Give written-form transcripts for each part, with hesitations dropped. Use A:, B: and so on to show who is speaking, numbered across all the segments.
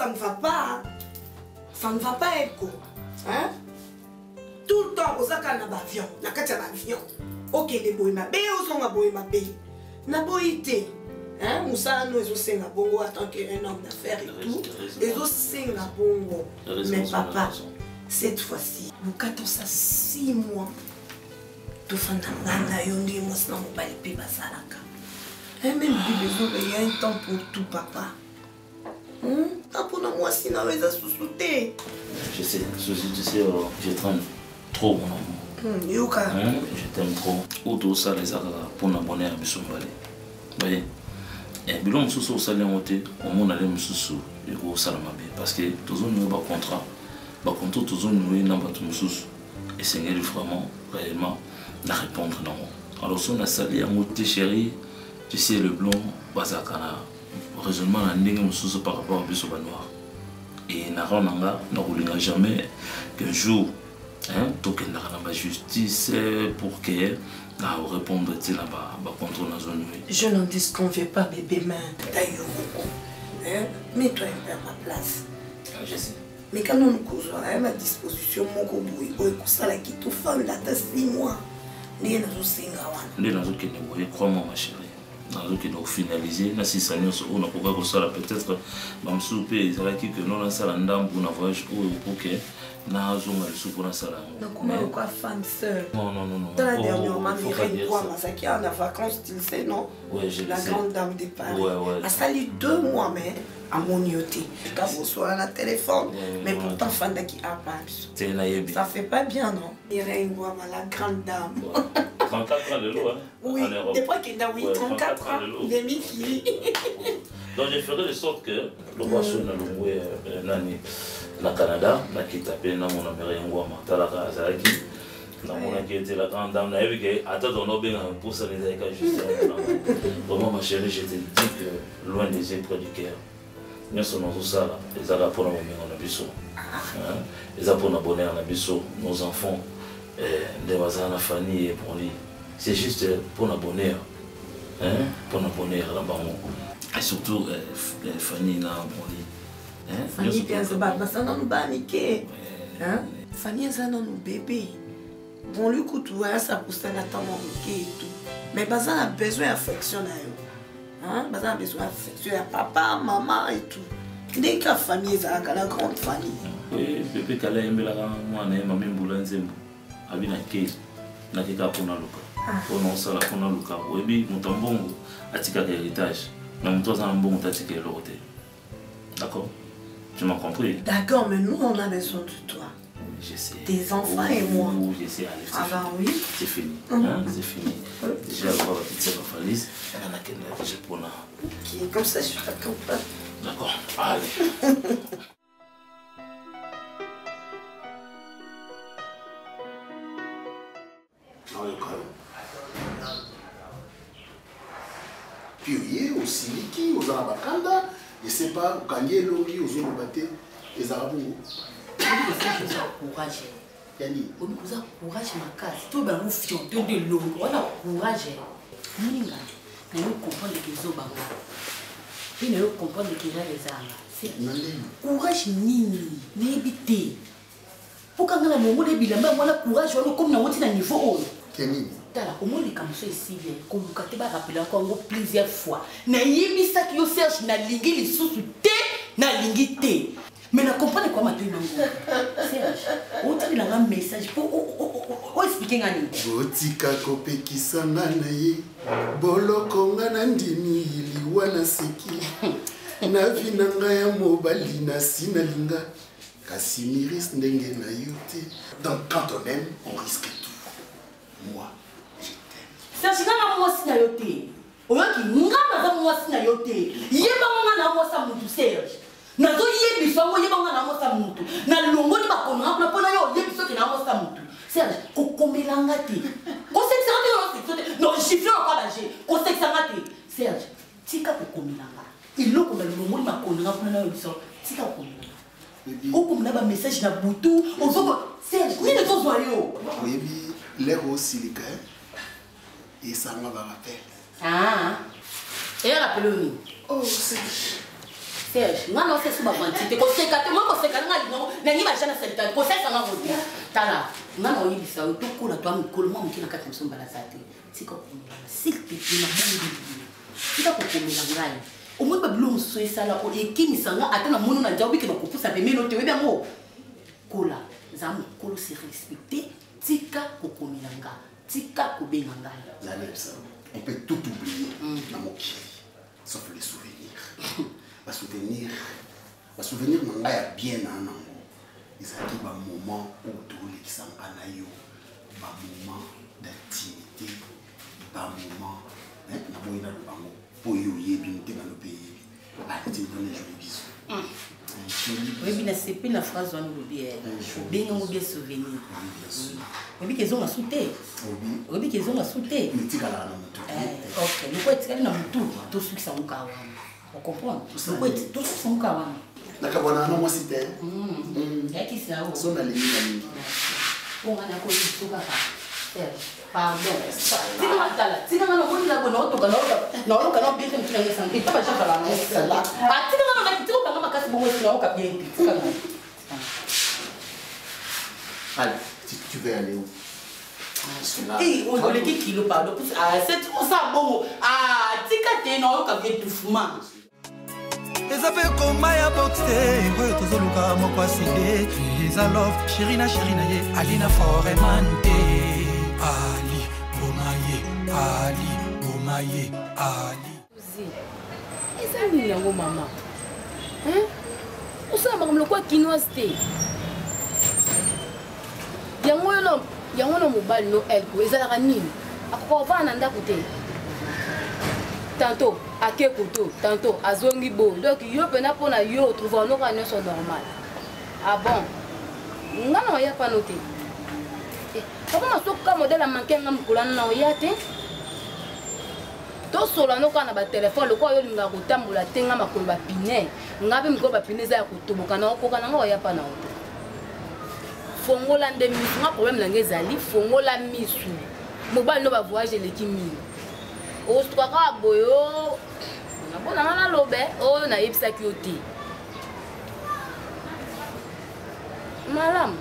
A: ça ne va pas. Ça ne va pas être. Hein? Tout le temps, on a un avion. On a un avion. Ok, les boys ma bé, on a boy ma bé. Na boyité. Hein? Moussa, nous, ils ont bongo en tant qu'un homme d'affaires et tout. Ils ont bongo. Mais papa, cette fois-ci, nous gâtons ça 6 mois. Tout le monde est en train de faire ça. Même il y a un temps pour tout, papa. Tant pour moi, sinon, ils ont sous-souté.
B: Je sais, tu sais, je t'aime trop, mon amour. Je t'aime trop. Autour ça, les arts pour n'abonner à Bissombali. Vous voyez? Et bilan sous au salaire monté, au monde allait me sous et au salamabé. Parce que toujours nous avons un contrat. Par contre, toujours nous avons un contrat. Et c'est vraiment, réellement, de répondre non. Alors, si on a salé à monter, chérie, tu sais, le blond, Bazakana, raisonnement, on a par rapport à Bissoba Noir. Et on n'a jamais qu'un jour, token la justice pour qu'elle répondre contre la zone.
A: Je n'en disconviens pas, bébé, mais d'ailleurs, mets-toi un peu à ma place.
B: Je sais.
A: Mais quand on nous cause à ma disposition, mon coboui, ça la quitte aux femmes, là, t'as 6 mois. Les nazo singawan.
B: Crois-moi, ma chérie. Nous avons finalisé, nous avons peut-être même souper, ils ont dit que nous avons fait un voyage pour que nous avons fait
A: un fan sœur.
B: Non.
A: Dans la dernière Mireille Masaki en vacances, tu le sais, non?
B: Oui, je le sais.
A: La grande dame des Paris.
B: Ouais.
A: Elle sali 2 mois, mais à mon yoté. Quand vous soyez à la téléphone, mais pourtant, fan qui a pas. Ça fait pas bien, non? Mireille Ngouama, la grande dame.
B: 34 ans de l'eau, hein?
A: Oui, depuis qu'il a 34 ans, il est mis qui.
B: Donc je ferai de sorte que le roi soit dans le Canada, qui tapé dans mon Américain, Talaka Azaki, dans mon qui la grande dame, attends, on a bien pour ça les aïkas juste. Vraiment, ma chérie, je te dis que loin des yeux près du cœur, nous sommes dans ça, les agas pour nous en abisso. Les agas pour nous abonner en abisso, nos enfants. Des voisins, la famille et pour lui. C'est juste pour le bonheur. Pour le bonheur là-bas. Et surtout, Fanny là, pour lui.
A: Fanny, bien sûr, ça n'a pas niqué. Fanny, ça n'a pas bébé. Bon, lui, ça pousse la table et tout. Mais Bazan a besoin d'affection. Bazan a besoin d'affection à papa, maman et tout. Dès que la famille, c'est la grande famille.
B: Oui, bébé, quand elle est là, moi, je suis boulanger. Abina ke na kika pona luka pona sala pona luka webi mutambongo atika héritage na mutoza mbongo tatika l'autre. D'accord? Tu m'as compris?
A: D'accord, mais nous on a besoin de toi.
B: Je sais.
A: Tes enfants et moi.
B: Je sais, allez,
A: ah ben oui.
B: C'est fini. C'est fini. Déjà avoir la petite valise, elle a qu'elle a déjà pour là.
A: Ok, comme ça je t'accompagne.
B: D'accord. Allez.
C: Puis il y a aussi qui aux Arabakanda, je ne sais pas, quand il y a l'Ori aux Olobaté, les Arabongo.
D: Courage.
C: Yani.
D: On nous a courage ma case. Tout le monde fion de l'eau. On a courage. Ninga. Mais nous comprenons les Obama. Puis nous comprenons les Arabes. C'est courage nini. N'ébité. Pour quand on a mon mot de bilan, on a courage. On a comme on a niveau.
C: Kenini.
D: Au moins les camouflés ici bien comme vous avez rappelé encore plusieurs fois na yebisa ki yo Serge na lingi lisusu te na lingi te mais na comprendre quoi matin nango Serge on t'a dit un message pour expliquer ngani
C: botika kopekisanga na ye boloko nga na ndimi liwana seki na vinanga ya mobali na sinalinga kasi miris ndenge na yo te. Donc quand on aime on risque tout. Moi
D: Serge, je suis un peu de temps. Je suis un peu de temps. Je suis un peu de Serge. Je suis un peu de temps. Je suis un peu de temps. Je suis un peu de temps. Serge, je suis un peu de temps. Non, je suis un peu de temps. Serge, tu es un peu de temps. Il y a un peu de temps. Tu es un peu de temps. Tu as un message dans le bouton. Serge, tu es un peu de temps.
C: Oui, l'air aussi, les gars. Et ça m'a rappelé.
D: Ah, et rappelez-nous.
C: Oh, c'est
D: Serge, moi non c'est sous ma quantité. Conseil quand moi conseil quand ngali non, nangi ma jana salita. Conseil ça m'a voté. Tala, moi non il ça tout cola toi me colle moi mukina kati msomba la sate. Siko s'il te plaît na bongo. Siko ko komela ngai. Au moins bablo msoe sala ko ekimi sanga atana mono na njabi ke bakopusa pemelo te webia mo. Kola, zamu kolo se respecter, tika ko komela ngai. Tika ko benga ngai.
C: La ça. On peut tout oublier dans mon qui, sauf les souvenirs. Les souvenirs n'ont pas bien en ango. Ils ont un moment où tout les qui un moment d'intimité, un moment, pour y dans le pays. Allez, tu me donnes les jolis bisous.
D: Oui, mais c'est plus la phrase on nous dit. Bien on bien souvenir. Oui, qu'ils ont à sauter. Oui, qu'ils ont à sauter. Ok, nous pouvons être dans tout ce qui sont au cas. On comprend. Nous pouvons être tout ce qui sont au cas.
C: Nakabona no mosite.
D: Qui ça?
C: So na limi na mingi.
D: On a quoi tout ça. Pardon. Tika ngana ko ndila bona otoka na oloka na bien que tu santé pas chaque la non cela. Ah tika ngana na kitoko ngama kasi bongo sina oka bien tika ngana.
C: Allez, tu veux aller où?
D: Eh, on voulait des kilos pardon. Ah, c'est tout ça bon. Ah, tika te na oka bien tout fuma.
E: ezape koma ya boxe oyo tozoluka moko aside eza love sheri na ye alina foreman te ali bomaye ali
F: eza nini yango mama osala makambo lokwa kinoise te yango na mobali no elko ezalaka nini akoka kovanda na ndako te tantôt ake koto tantôt azongi bo donc yo pena mpona yo trouva noka nyonso normal ah bon nga na oya pano te papa nasoka modele amanke nga mikolana na oya te tosola noka na batelefone lokola oyo olingaka kotambola te nga makolo bapine nga mpe mikolo bapine eza ya kotoboka na okoka na nga oya pana o te fongola nde misu nga problème na nga ezali fongola misu mobali no bavoyage eleki mili osukaka boyo napona nga nalobe oyo nayebisaki yo te malamu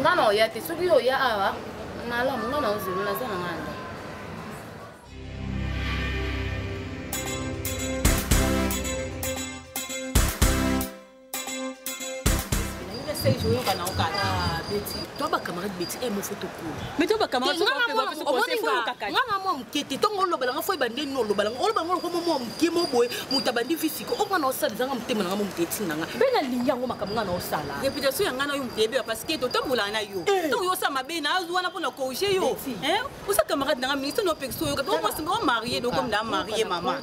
F: nga na oya te soki yo oya awa malamu nga na ozelo naza na nga nda
D: toi ba camarade Betty et mon photo cool
F: mais toi ba camarade
D: ngana mo mkete tongo lo balanga foi bande no lo balanga lo balanga ko mo mkemo boy mutabandi physique o kana osala zanga mutema nga mo mkete nanga
F: bena linya ngo makambo ngana osala
G: réputation ya ngana yo mtebe parce que totambola na yo to yo sa mabe na azwana pona corriger yo usa camarade nanga ministre no pexo yo ko mo simba marié donc comme na marié maman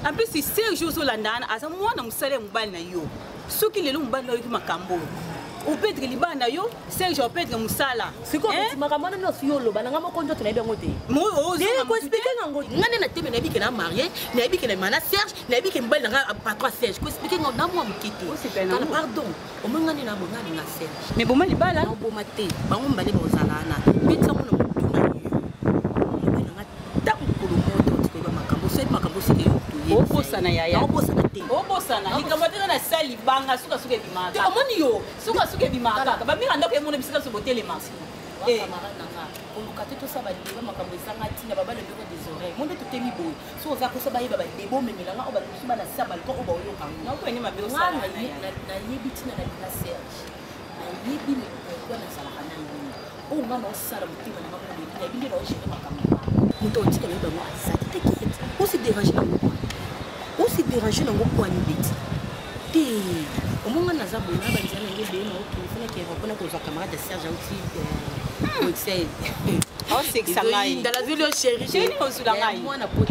G: en plus si Serge Zolandana asa mwana musale mubali na yo soki lelo mubali na yo makambo ou peut-être libana yo Serge ou peut-être musala
F: siko makambo na no yo lo balanga mo konjo tena bengo te
G: mo ozo
D: ko expliquer ngango ngane na teme na biki na marié na biki na mana Serge na biki mbali na patron Serge ko expliquer ngango na mo mkiti pardon o mangane na bo ngani na Serge
G: mais boma libala
D: na bo mate bango mbale ba ozalana bitsa mo na mutuna yo na ngata ko lo moto ko ba makambo so makambo sike yo
G: obosana yaya
D: obosana te
G: obosana likambo te na sali banga suka suka bimaka te omoni yo suka suka bimaka ba minga ndako emona bisika so botele masi
D: camarade nanga oluka te to saba deba makambo esanga tinda baba le bureau des oreilles monde to temi boy so za ko saba yeba ba debo memelanga o ba lusuba na saba ko o ba yo kanga
G: na ko ni mabe osala
D: na yebi tina na Serge na yebi ni ko na sala kana ngini o ngana osala mutima na ngana ni na binde na o jere makambo muto otika yeba mo asati te ki o se déranger na mo aussi dérangé dans mon point de vue. Au moment où nous avons besoin de faire des choses, nous avons besoin de camarade de Serge aussi.
G: Oh, c'est que ça m'aille.
D: Dans la ville, chérie,
G: chérie, on se la maille.
D: Moi, on a pas de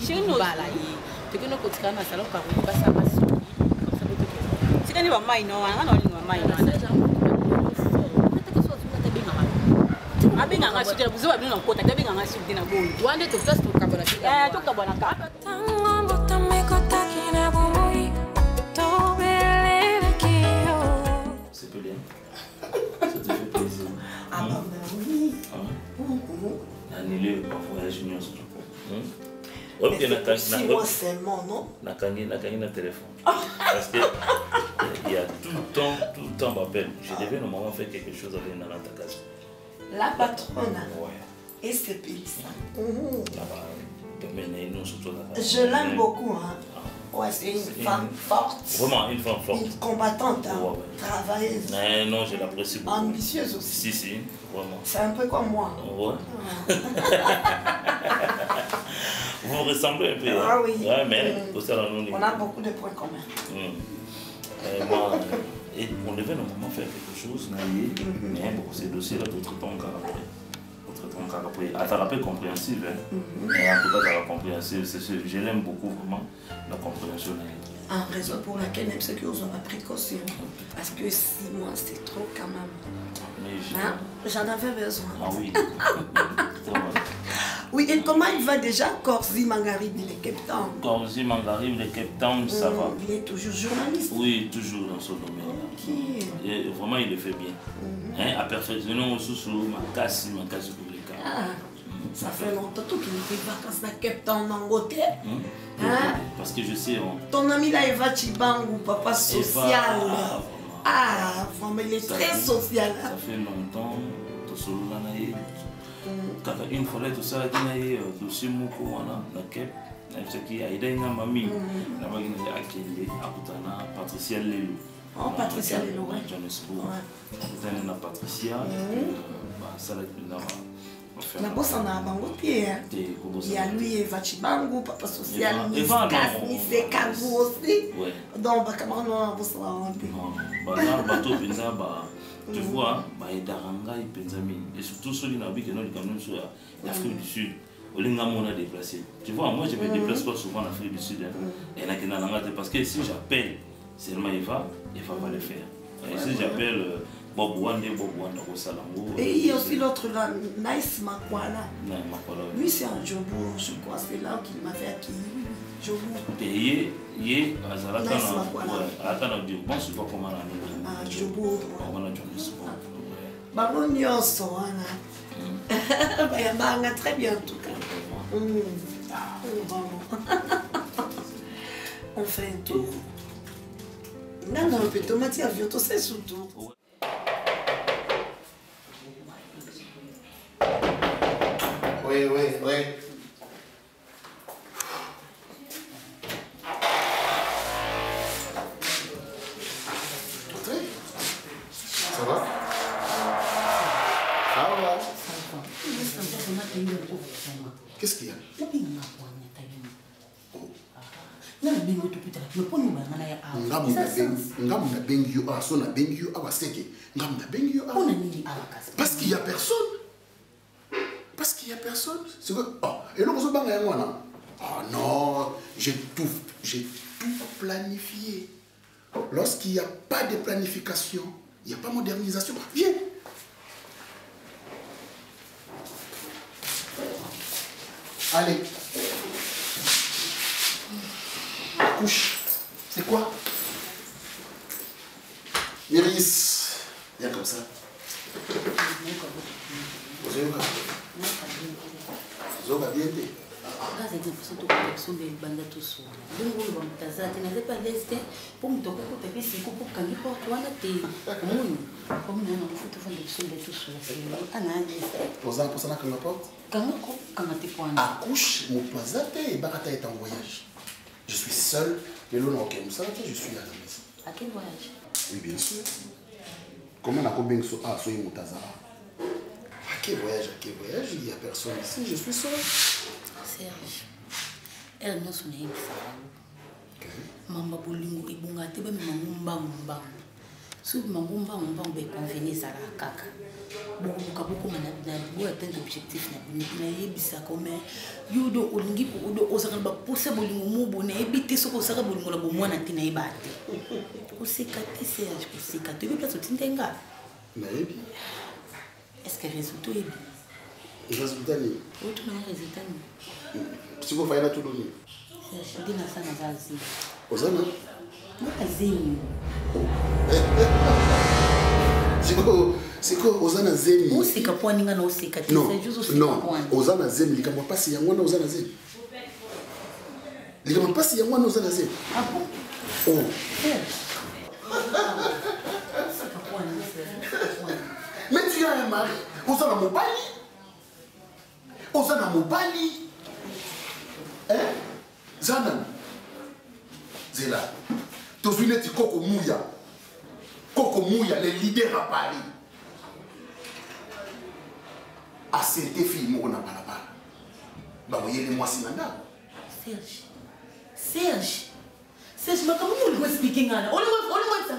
D: chérie, nous balayer. Tu connais quand tu as un salon par où tu passes à ma soeur.
G: Tu connais pas maille, non? On a une maille. Abi nganga sutela buzoba bino nkota tabe nganga sutela bolo
D: wande to plus to kabona
G: kika to kabona ka
H: tango botameko takina bomoyi to believe kiyo
B: c'est peu bien ça te fait plaisir
A: ah bah oui
B: annulé parfois junior
A: Mais 6 mois seulement, non?
B: Nakangi na téléphone. Parce que il y a tout le temps m'appelle. Je devais normalement faire quelque chose avec Nana Takasu.
A: La patronne.
B: Ouais.
A: Et c'est Pélissa.
B: Je
A: l'aime beaucoup. Hein. Ouais, c'est une femme forte.
B: Vraiment, une femme forte.
A: Une combattante, hein. Travailleuse.
B: Mais non, je l'apprécie beaucoup.
A: Ambitieuse aussi.
B: Si, vraiment.
A: C'est un peu comme moi.
B: Ouais. Vous ressemblez un peu.
A: Ah oui.
B: Ouais, mais
A: on a beaucoup de points communs.
B: Et on devait normalement faire quelque chose, mais bon, ces dossiers-là, d'autres temps après. À ta rappel compréhensive, mais en tout cas, ta compréhensive, je l'aime beaucoup vraiment, la compréhension.
A: En raison pour laquelle même ceux qui ont la précaution. Parce que 6 mois, c'est trop quand même. J'en avais besoin.
B: Ah oui.
A: Oui, et comment il va déjà, Corsi Mangarib, le Cape Town?
B: Corsi Mangarib, le Cape Town, ça va.
A: Il est toujours journaliste?
B: Oui, toujours dans ce domaine.
A: Okay.
B: Et vraiment, il le fait bien. À perfectionner aussi sur ma casse pour les cas.
A: Ça fait longtemps qu'il fait vacances dans Cape Town, en Angleterre.
B: Parce que je sais.
A: Ton ami là, Eva Chibangu, papa social. Vraiment, il est très social.
B: Ça fait longtemps. Une fois tout ça, il y a dossier moko na Cape, il y a une mamie, la mamie a accueilli à Patricia Lelo.
A: Oh, Patricia Lelo, oui.
B: Johannesburg. Il y a Patricia, ça
A: la bosse en a bangoté. Il y a lui, Eva Chibangu, papa social, Eva Nise Kagu aussi. Donc, comment on a bossé
B: tu vois, et surtout ceux qui n'ont pas sur l'Afrique du Sud, on a déplacé. Tu vois, moi je me déplace pas souvent en Afrique du Sud. Parce que si j'appelle seulement Eva va le faire. Et si j'appelle Bob Wande au Salango.
A: Et il y a aussi l'autre là, Nice Makwala. Lui c'est un Jobo, je crois, c'est là qu'il m'avait accueilli. Jobo.
B: Et il à Zalakana, bon, c'est pas comment on a
A: Jobo. Baron Nyoso, on a très bien en tout cas. On fait un tour. Non, on peut tomber à avion, tout c'est surtout.
C: Oui. Ça va? Qu'est-ce qu'il y a? Parce qu'il n'y a personne. C'est que, et nous, non, j'ai tout planifié. Lorsqu'il n'y a pas de planification, il n'y a pas de modernisation. Viens. Allez. Couche. C'est quoi? Iris. Viens comme ça. Zoga bien.
D: Gaza de pessoa to conexão bem banda to so. Dungu vamos casar, tem nada para leste, pum toca com pepe cinco por cangi por tuana te. Como não futo vando so de to so. Análise.
C: Posar pour ça na kanga porte.
D: Kanga te poana.
C: Accouche mon poisate et Bakata est en voyage. Je suis seul, mais l'on a je suis à la maison.
D: À quel voyage?
C: Oui, bien sûr. Comment on a combien de so soy Moutazara? À quel voyage? Il n'y a personne ici, je suis seul.
D: Serge, elle n'a son nez. Mamba bolingo ibunga tebe mangumba. Sous mangumba be convenir ça la kaka. Beaucoup na bo atteindre objectif na yebisa comme yudo olingi ko odo osaka ba posa bolingo mo bona ebite soko osaka bolingo la bomwana tina ibate. Osekate Serge, osekate be place otindenga.
C: Na yebi.
D: Est-ce que résultat est bien?
C: Résultat ni.
D: Oui, tout le résultat ni.
C: Si vous voyez tout le monde.
D: C'est dit na ça na zazi.
C: Ozana.
D: Moi azini.
C: C'est quoi Ozana zeni?
D: Osika poaninga na osika.
C: Non, Ozana zeni likambo pasi yango na Ozana zeni. Les gens passent, il y a moi, nous allons dire.
D: Ah bon?
C: Oh. Mais tu as un mari, on s'en a mon bali. On s'en a mon bali. Hein? Zanan. Zéla. Tu as vu Coco Mouya. Coco Mouya, les leaders à Paris. À cette fille, moi, on n'a pas la balle. Bah, vous voyez, les mois, c'est maintenant.
D: Serge, mais comment vous pouvez expliquer ça? On va faire ça.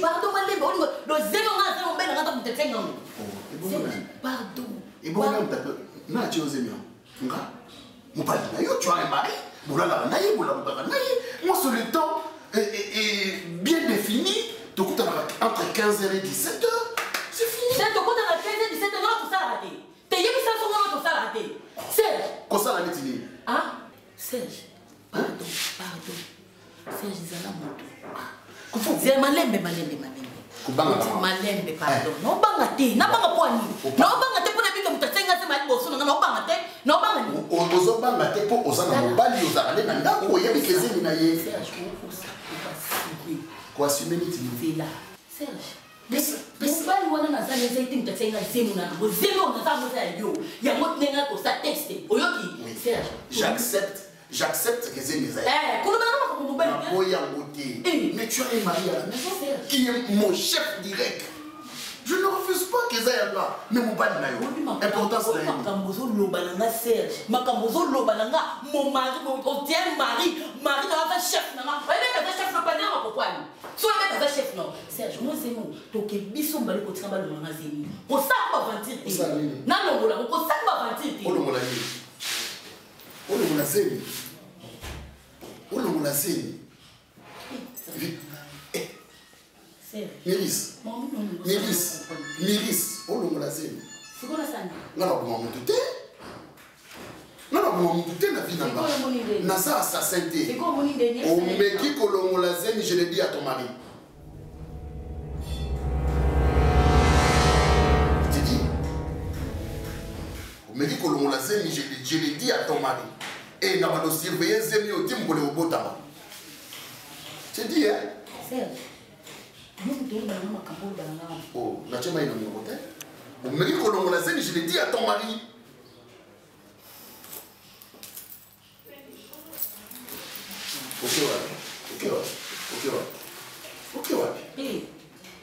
D: Pardon, pardon.
C: Et bon, là, tu as tu as un mari, moi, sur le temps bien défini, entre 15h et 17h, c'est fini.
D: C'est entre 15h et 17h, tout ça raté. Tu as tout ça raté. Serge.
C: Comment ça raté?
D: Ah, Serge. Pardon. Serge, ils ont moto. C'est malembe. Malembe, pardon. Non, bangate. Non, bangaponi. Non, bangate pour les big mutatsenga se mali bosso. Non, bangate. Non, bangate.
C: Ozo bangate pour osana mobali ozalale na ndako yebi kezemi na ye.
D: Serge,
C: quoi assumer
D: c'est là. Serge. Mobali wana nazali ezali mutatsenga zemu na ngo. Zemu ngata moza yo. Ya motnenga ko sa texte. Oyoki. Serge.
C: J'accepte que c'est mes amis. Mais tu as un mari à la maison qui est mon chef direct. Je ne refuse pas que ça aille là. Mais mon père n'a pas d'importance.
D: Mon mari, mon tien mari n'a pas chef. Chef non. Serge, moi c'est moi. Donc biso mbali ko tsamba le magazine. Ko sa ba vantir. Na no mola, ko sa ba vantir.
C: Miris.
D: C'est quoi ça?
C: Non,
D: c'est quoi mon idée?
C: Je l'ai dit à ton mari. Tu dis? Je l'ai dit à ton mari. Et nous avons surveillé Zemi au team pour le Botama. Tu dis, hein? Oh, la chema est dans mon côté. Au mérite que l'on l'a je l'ai dit à ton mari. Ok.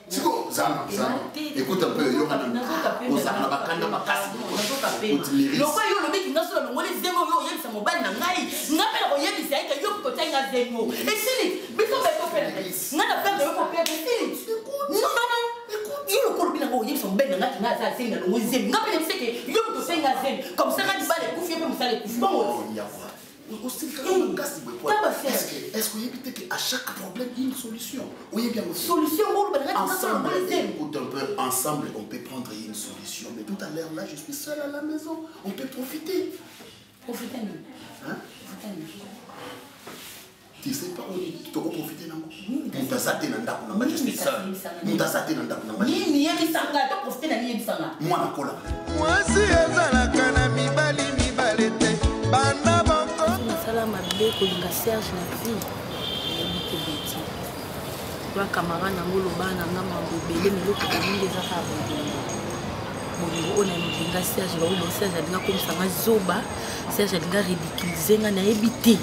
C: C'est quoi? Zama. Écoute un peu, il y aura des est-ce qu'on évite qu'à chaque problème, il y a une solution? Oui, bien
D: solution,
C: ensemble, on peut prendre une solution. Mais tout à l'heure, là, je suis seul à la maison. On peut profiter.
D: Profiter,
C: hein? Tu sais pas où tu peux profiter, non? Je suis seul. Moi, la cola.
I: Moi, si elle mibale te. Bana banko.
F: Salama be kolinga Serge na vie. Mukebeti. Kwa kamara na ngolo bana ngama bobele meloko mingi ezaka bongo. Bongo ona mulinga Serge ba ulo Serge alinga komsanga zoba. Serge alinga ridiculiser nga na ebité.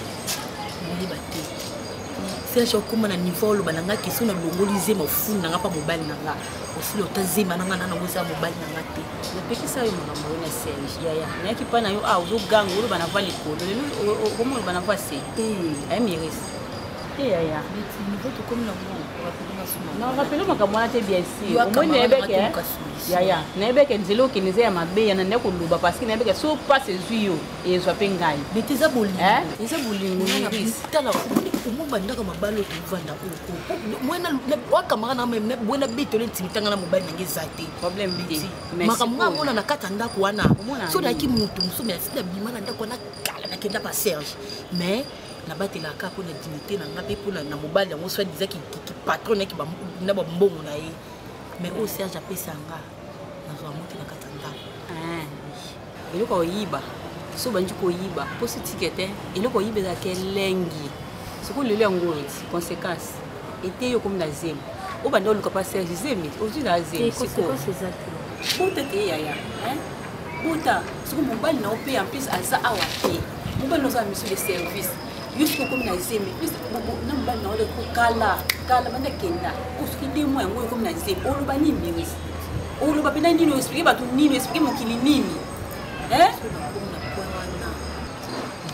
F: Moni baté. Serge okoma na niveau lo bananga kiso na longolize mafunda nga pa mobile nanga. Aussi le tazima nanga na ngoza mobile nanga te.
G: Napekisa yo makambo na Serge yaya nayaki mpa na yo ozoganga olo banava likolo lelo okomona banava se ayemiris yaya rappele makambo wana te bien sûr omoi nayebeke yaya nayebeke nzela okende eza ya mabe yana nde koloba parce que nayebeke so pasi ezwi yo ezwa mpe ngai
D: bete eza bolingo
G: miris
D: tala omobandaka mabale okovanda oko mwena wakamara na meme bwena betole ntimitanga na mobali nange eza te
G: problème te
D: makambo nga mona na kati ya ndako wana so nayaki moto mosusu me asila bima na ndako wana kala nakenda pa Serge mais nabatelaka mpo na dignité na nga mpe mpo na mobali yango so adizaki patron naki na bambongo na ye mais oyo Serge apesa nga nazwa mote na kati ya ndako
G: eloko oyiba so bandi koyiba po si tikete eloko oyibezaka elengi sikoyo lelo yango eti conséquence ete yo komi na zemi obanda oluka pa serge zemi ozwi na zemi bota te yaya bota siko mobali na ope en plus aza awa te mobali na oza mission de service yo siko komi na zemi na mobali na ole kokala banda kenda osiki nde mo yango oyo komi na zemi oloba nini oloba mpe na nini oexplike bato nini oexplike mokili nini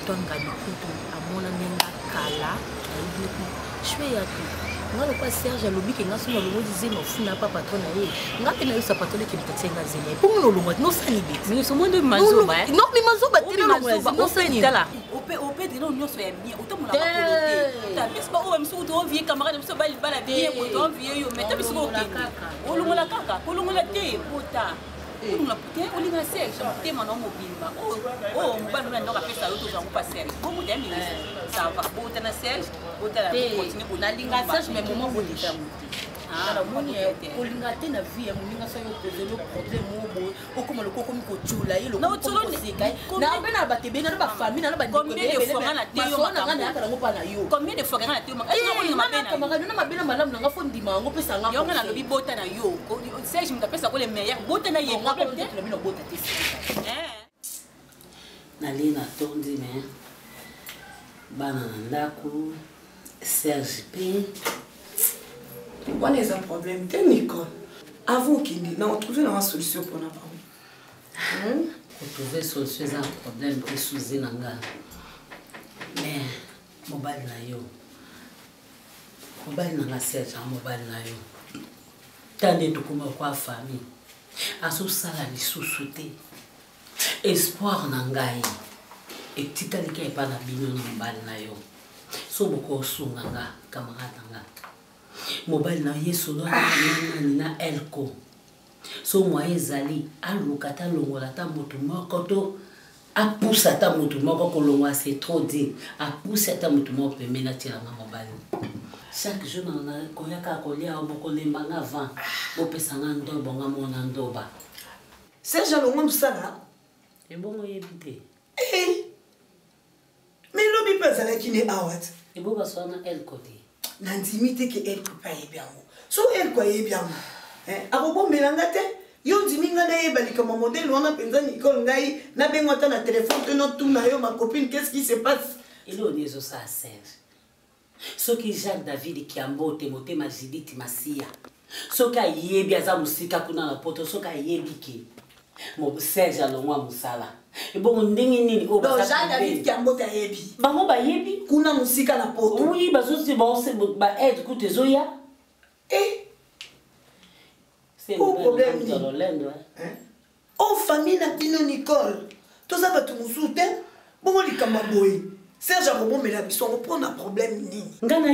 F: Tonga likutu amona menga kala ayibi shwe ya tu ngalo kwa Serge alobi ke ngaso na longo dize no funa pa patron na ye ngape na yo sapatole ke bitatenga zele pour no longo no sani bit
G: mais so monde mazoba
F: no mi mazoba tino longo no sani
G: dala ope de no nyoso ya bien otamona ba polite ta bis ba o mso to vie camarade mso bali bala bien ko to vie yo mais ta bis ko o longo la kaka ko longo la te pota on putain on linga Serge putain mon mobile ba oh mobile na ndoka pesa yo to zangu pa Serge bon mo demi ça va bon na Serge bon la continue ko na linga Serge mais moment bon déjà
F: ala moni kolinga te na vie ya moninga so yo poser le problème mo okoma le koko mi ko chula yelo
G: na otolo
F: na bena ba tebe na ba famille na ba
G: combien de fois na te yo
F: makamba na yakala ngo pa na yo
G: combien de fois na te yo makamba na kolinga mabena
F: makamba na mabena malamu na fo ndima ngo pesa nga
G: yo ngana lobi bota na yo Serge mtapesa ko le meilleur bota na ye
F: ngo ko te bino bota te
J: na lina tondi me bana na ndako Serge pe
A: on a un problème Nicole. Avant qu'il n'y ait pas trouvé une solution pour nous.
J: Pour trouver une solution à un problème que sous nanga. Mais mobile na yo. Mobile na Serge mobile na yo. Tande to kuma kwa famille. Aso sala ni susute. Espoir na ngai. Et tikali ke pa na bino na mobile na yo. So boko sunga nga camarade nga. Mobile na yeso na elko so moi ezali alukata longola ta motu moko to apusa ta motu moko kolongwa c'est trop dit apusa ta motu moko pemena tira na mobile chaque jour na koyaka kolia oboko lembanga avant opesa nga ndobo nga mona ndoba
A: Serge longo musala
J: e bongo yebite
A: mais lobi pesa la kine awat
J: e boba sona elko te
A: n'intimité que elle peut pas y bien so elle quoi y bien abo bon melangate yo diminga na yebali comme modèle on a penza Nicole ngai na bengota na téléphone te no tout na yo ma copine qu'est-ce qui se passe
J: il est des ça Serge ce qui Jacques David qui ambote moté ma Judith Masia ce qui yebi aza musika kuna na poto ce qui yebi ki mo Serge alongwa musala et bon ndenge nini o
A: ba Jacques David qui ambote yebi
J: bango ba yebi
A: kuna musika na poto
J: oui bazo si bon c'est ba aide ku tezoya c'est
A: le problème
J: dans l'Olendo
A: oh famille na bino Nicole to ça ba tu musute bon likamba boy Serge abo mela biso on prend un problème nini
J: nga na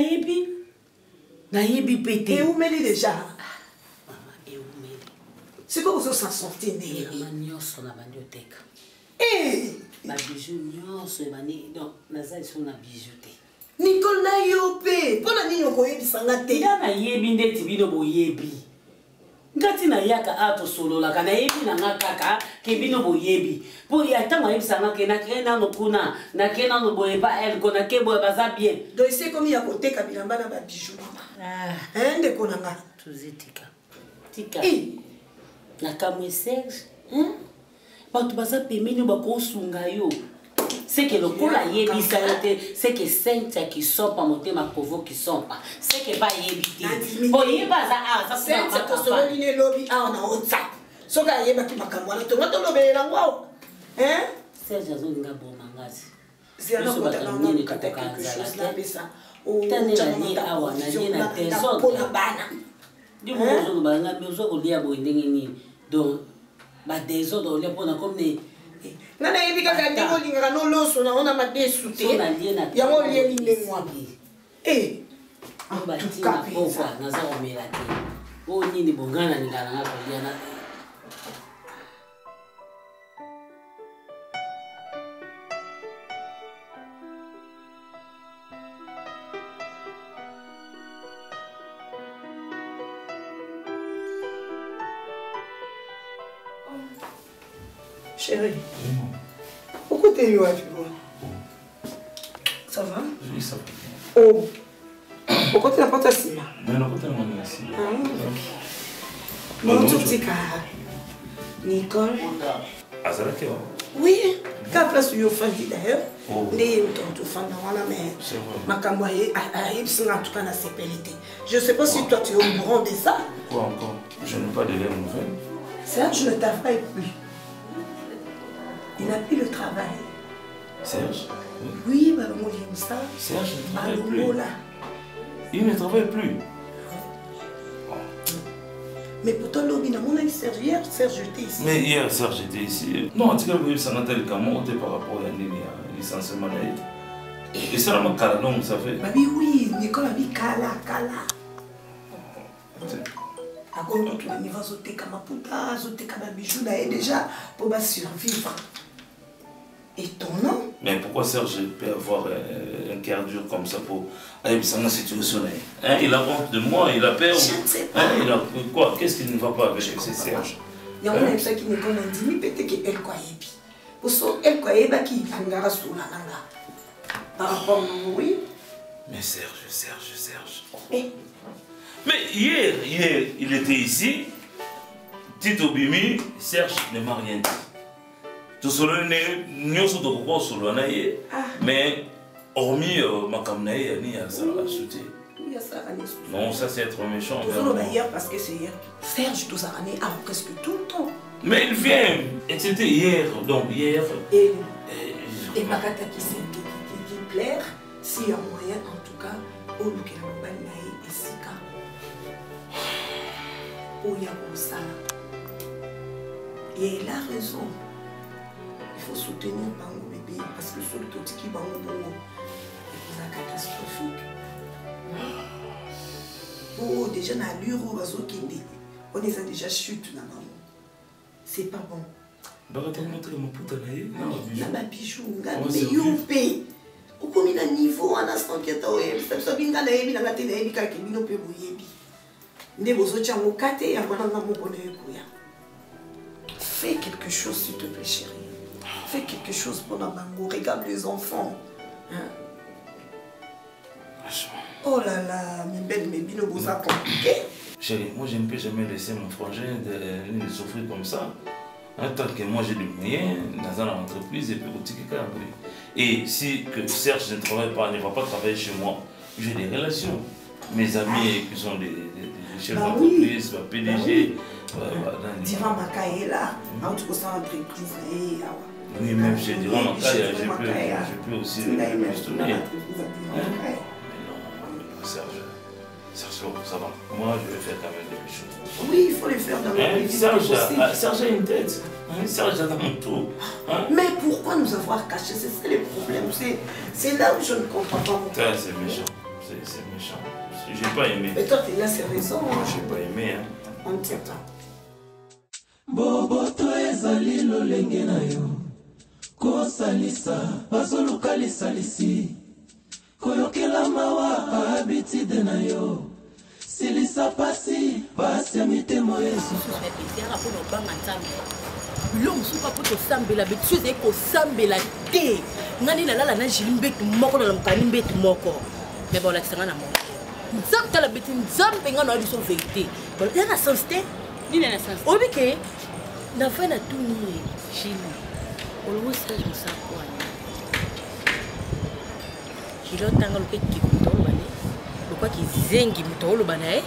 J: yebi pété
A: et où meli déjà
J: maman et où meli
A: c'est quoi vous s'en sortir
J: derrière manioso na bandioteka ma bijou nyonso ebani donc nazali so na bijou te
A: Nicole na yo pe pona nini okoyebisanga te
J: ya na yebi ndeti bino boyebi ngati na yaka ato solola kana yebi na nga kaka ke bino boyebi po ya tanga yebisanga ke na ke na no kuna na ke na no boye pa elle kona ke boye baza bien
A: donc c'est comme ya koteka bilamba na ba bijou ende kona nga
J: tuzitika tika na kamwe Serge bato baza pemeni bakosunga yo c'est que le kola yebi salate c'est que sainte qui sont pas monter ma provo qui sont pas c'est que ba yebite bo yeba za ça
A: sainte to solo ni lobby a na WhatsApp so ka yeba ki makambo na to ngato lobela ngwao
J: Serge azolinga bona ngazi
A: zia ko ta na ni ka quelque chose la besa o
J: tana ni awa na ni na teso
A: na bana
J: di mo zo ba nga mi zo ko lia bo ndenge ni donc ba deso do le pona comme ne
A: nana yebi kaka ndeko lingaka no loso na ona madesu te yango lie lingengwa
J: ba tina bokwa naza omela te o nini bongana ngala ngako lia na
A: chérie Pourquoi t'es eu à vivre? Ça va?
B: Oui, ça va.
A: Oh. Pourquoi tu n'as pas ta cime?
B: Mais non, pas tellement ici.
A: Mon tout petit cas. Nicole.
B: Ah, c'est là qu'il va?
A: Oui, quand place où il faut d'ailleurs.
B: Oh.
A: Les gens font dans la mer.
B: C'est vrai.
A: Ma camoye a en tout cas la sépélité. Je ne sais pas si toi tu es au courant de ça.
B: Quoi encore? Je n'ai pas de l'air nouvelle.
A: Serge ne travaille plus. Il n'a plus le travail.
B: Serge?
A: Oui, bah, moi j'aime ça.
B: Serge ne travaille plus.
A: Là.
B: Il ne travaille plus.
A: Mais pourtant, l'objet n'a pas Serge hier. Serge était ici.
B: Mais hier, Serge était ici. Non, en tout cas, ça n'a pas été par rapport à licenciement. Et ça m'a calé, donc ça fait.
A: Bah oui, Nicole a dit Kala. À quoi tu as mis à sauter comme un putain, sauter comme un bijou là et déjà pour survivre. Étonnant.
B: Mais pourquoi Serge peut avoir un cœur dur comme ça pour aller dans la situation là? Il a honte de moi, il a peur.
A: Je ne sais pas.
B: Il a quoi? Qu'est-ce qui ne va pas avec ce Serge?
A: Il y a un ça qui ne connaît pas, mais peut-être qu'elle croyait. Pour ça, elle croyait qu'il y a un sous la nanga. Par rapport à oui.
B: Mais Serge.
A: Mais
B: hier, il était ici. Tito Bimi, Serge ne m'a rien dit. Tout cela n'est pas solo, mais hormis ma camnaïe, il y a ça à sauter. Non, ça c'est être méchant.
A: Hier parce que c'est hier. Serge tout ça presque tout le temps.
B: Mais il vient. Et c'était hier, donc hier.
A: Et Bakata qui plaire, s'il y a moyen en tout cas, au Lukela et Sika. Où il y a comme ça. Et il a raison. Il faut soutenir Bango bébé parce que sur le tout qui Bango Bongo, c'est catastrophique. Oh, déjà, dans l'Uro, on les a déjà chuté dans Bango. C'est pas bon.
B: Bah, attends, montre mon putain là.
A: Na bijou, mais youpe. Au combien de niveau en instant qui est au yébi, ça vient dans la yébi, dans la télé, yébi, quand il y a un peu de yébi. Ne vous autres, vous cassez, et après, on va fais quelque chose, s'il te plaît, chérie. Fais quelque chose pour la Bango. Regarde les enfants. Hein? Oh là là, mes belles, mes bino, vous a compliqué.
B: Chérie, moi, je ne peux jamais laisser mon frangin de souffrir comme ça. Tant que moi j'ai des moyens dans une entreprise et puis au ticket. Et si que Serge ne travaille pas, ne va pas travailler chez moi, j'ai des relations. Mes amis qui sont des chefs d'entreprise, PDG.
A: Divan Makaye est là, en tout cas sans entreprise.
B: Oui, même chez Divan Makaye, je peux aussi le tourner. Mais non, Serge, ça va. Moi, je vais faire quand même quelque chose.
A: Oui, il faut le faire dans le
B: vie. Serge a une tête. Serge a dans mon tour.
A: Mais pourquoi nous avoir caché? C'est ça le problème. C'est là où je ne comprends pas.
B: C'est méchant. C'est méchant. J'ai pas aimé.
A: Mais toi, tu as ses raisons.
B: J'ai pas aimé.
A: On tient temps.
K: Boboto ezali lolenge na yo kosalisa bazoluka lisalisi koyokela mawa habitude na yo silisa pasi pasi ya mitemo yesu
D: biloko mosusu mpo tosambela betuse ekosambela te ngani nalala na jili mbetu moko na mokani mbetu moko me bolakisanga na moko nzambe tala beti nzambe nga na oyebi so verité ya na sens te
G: nini na sens
D: oyebi ke na vai na tuni ye jili olongo sage mosako wana jili otanga loka ekiko moto oloba ne lokwaki zengi moto oloba na ye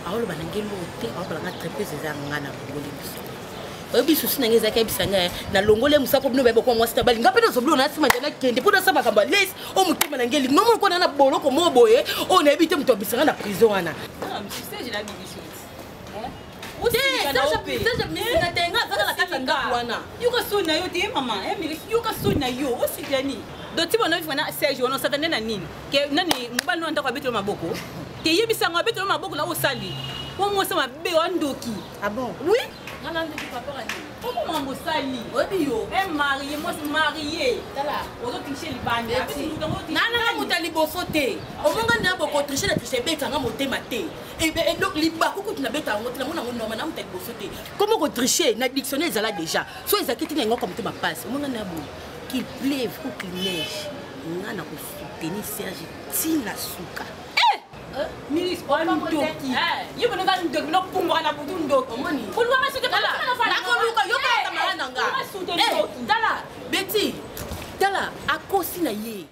D: aoloba na nge loo te aobalanga trepese eza nga na bongoli biso oyebi susi nange ezaki ayebisanga na longole mosako bino bayeba kwa mwasi na bali nga mpe nazobilo na nsima nde nakende mpo nasa makambo alesi o motema na ngeli nomo lokona na boloko mo boye oyo nayebi te moto abisanga na prison wana
G: yuka so na yo te mama yuka so na yo osipiani doti bona fana Serge wana satane na nini ke nani mobali no ndako abetelo maboko ke yebisanga abetelo maboko la osali wo mo sa mabe wandoki
D: ah bon
G: oui
D: nana ndeki papa rani
G: pourquoi mambo sali
D: obi yo
G: marié moi marié
D: tala
G: ozo tricher libanda
D: nana muta liboso te omonga na boko tricher na tricher betanga motema te et donc libako ko tuna beta ngo tena mona ngo normal na muta liboso te comment ko tricher na dictionnaire ezala déjà so ezakiti na ngo comme te ma passe omonga na bo
F: qu'il pleuve ou qu'il neige, on a soutenir Serge Tina Souka.
G: Ministre, on va me dire qui? Il va nous dire que nous pouvons aller à bout d'un dos. Pour nous, on va se dire que
F: Dala, Betty, Dala, à cause de ye.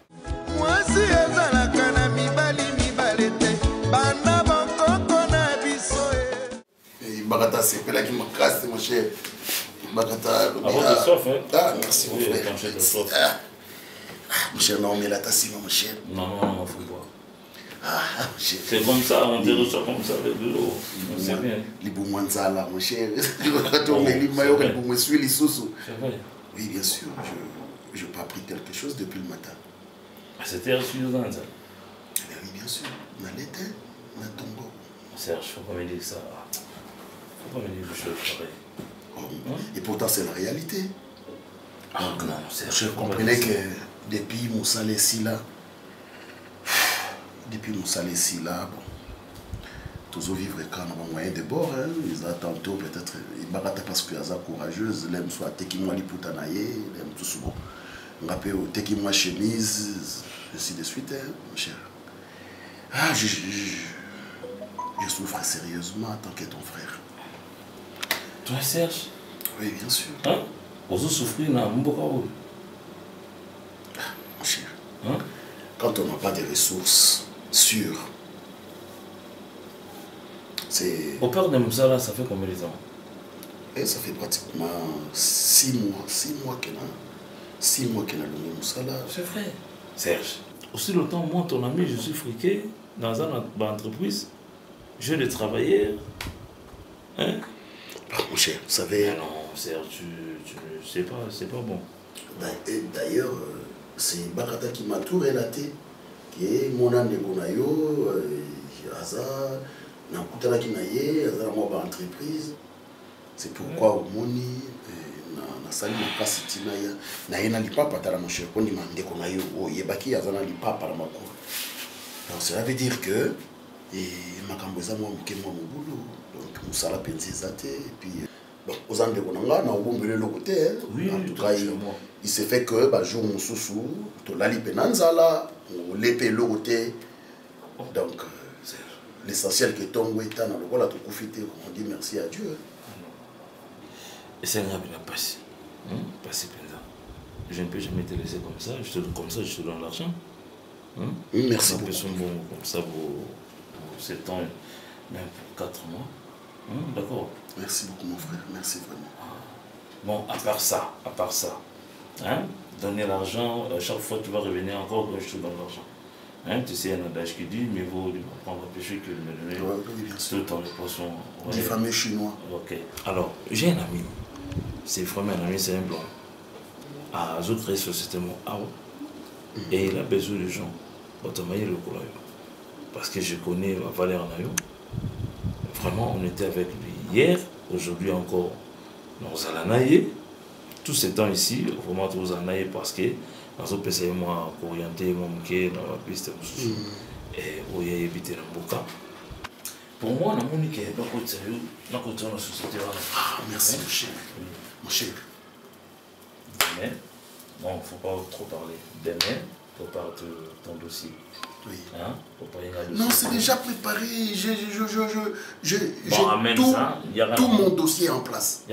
I: Moi si ezala kana mibali te, bana banko na biso e.
C: Bagata c'est pela qui m'casse mon cher. Bagata.
B: Ah,
C: merci mon frère. Mon cher, non, mais la tasse, mon cher.
B: Non, faut pas.
C: Ah, mon cher.
B: C'est comme ça, on te reçoit comme ça avec de l'eau. C'est bien.
C: Les boumouanzala, mon cher. Quand on met les maillots, les boumouanzala, les sous.
B: C'est vrai.
C: Oui, bien sûr. Je n'ai pas appris quelque chose depuis le matin.
B: C'était reçu dans ça.
C: Oui, bien sûr. On a l'éteint, on a tombeau.
B: Serge, faut pas me dire ça. Faut pas me dire des choses pareilles.
C: Et pourtant, c'est la réalité.
B: Donc, non, Serge.
C: Je comprenais que depuis Moussa Lessila, bon, tous vivre quand on a moyen de bord, ils ont tantôt peut-être, ils barrent parce qu'ils sont courageuses, ils soit tekimwa liputanaye, ils aiment tout souvent. On rappelle au tekimwa chemise, ainsi de suite, mon cher. Ah, je souffre sérieusement en tant que ton frère.
B: Toi, Serge?
C: Oui, bien sûr.
B: Hein? Vous souffrez dans mon bocaou?
C: Mon cher, quand on n'a pas de ressources sûres, c'est...
B: Au père de Moussa, là, ça fait combien de temps?
C: Et ça fait pratiquement 6 mois. 6 mois qu'elle a donné Moussa là.
B: C'est vrai. Serge, aussi longtemps, moi, ton ami, je suis friqué dans une entreprise. J'ai des travailleurs. Hein?
C: Mon cher, vous savez...
B: Ah non, Serge, c'est pas bon.
C: D'ailleurs, c'est Bakata qui m'a tout relaté. Qui est mon âme de Gonayo, Aza, Nakutala qui naye, Aza moi entreprise. C'est pourquoi au Moni, na sali na kasi tinaya, na yena lipapa tala mon cher, kondi mande Gonayo, o yebaki Aza na lipapa la mako. Donc cela veut dire que makambo eza moi muke moi mobulu. Donc musala penzi zate et puis bon, aux ande konanga na obombele le côté.
B: Oui,
C: en tout cas, il s'est fait que bah jour mususu, to lali penanzala, l'épée le côté. Donc l'essentiel que ton est dans le voilà tout profiter, on dit merci à Dieu.
B: Et c'est un bien passé. Passé pendant. Je ne peux jamais te laisser comme ça, je te donne l'argent.
C: Merci
B: beaucoup.
C: Bon,
B: comme ça pour 7 ans, même pour 4 mois. D'accord.
C: Merci beaucoup mon frère, merci vraiment.
B: Bon, à part ça, donner l'argent, chaque fois tu vas revenir encore, je te donne l'argent. Tu sais, il y a un adage qui dit, mais vaut prendre un péché que de me donner tout le temps les poissons.
C: Des fameux chinois.
B: Ok. Alors, j'ai un ami, c'est vraiment un ami, c'est un blanc. À Zotre Société et il a besoin de gens. Parce que je connais Valère Nayo. Vraiment, on était avec lui hier, aujourd'hui encore. Nous allons nailler. Tout ce temps ici, vraiment, nous allons nailler parce que nous avons essayé de orienter mon mouké dans la piste. Et où il y a évité le boca. Pour moi, on a mon mouké, dans le sérieux, dans la société.
C: Merci, mon cher. Mon cher.
B: Demain, bon, il ne faut pas trop parler. Demain, il faut parler de ton dossier.
C: Oui.
B: Hein?
C: Non, c'est déjà préparé. J'ai tout mon dossier en place.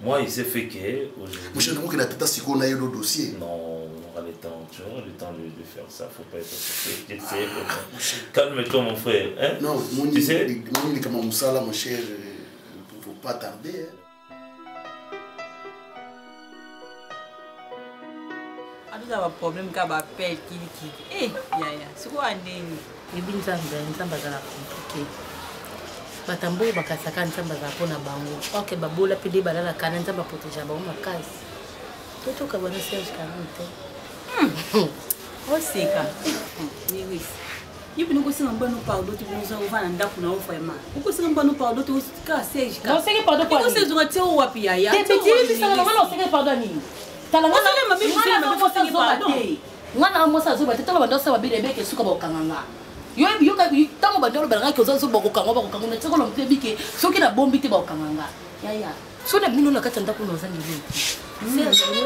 B: Moi, il s'est fait que...
C: Moi, je crois que la tête à on a eu le dossier.
B: Non, on aura le temps, tu auras le temps de faire ça. Il ne faut pas être... Calme-toi, mon frère. Hein?
C: Non,
B: tu sais...
C: Mon comme Moussa, là, mon cher, il ne faut pas tarder.
G: Il y a un problème qui a appelé qui. Eh, c'est quoi un nez?
F: Les bins nzamba za compliqué. Batambo bakasaka nzamba za pona bango. OK babola pede balala kana nzamba protéger bango makasi. Toto ka bana Serge Kanute.
G: Oh c'est ça. Oui. Il peut nous conseiller un bon pardon tu nous envoie dans ndaku na ofrema. Vous conseillez un bon pardon tu ka Serge ka.
F: Non c'est que pardon quoi.
G: Vous conseillez un tio wapi ya.
F: Des petits ça non c'est que pardon ni. Ngana mosa zo batete bando sa babile beke suka bokanganga yo tango bando balanga ko zo bokanganga bokanganga tseko lo mtebi ke soki na bombi te bokanganga yaya so na bino na kati ndako na ozangi leki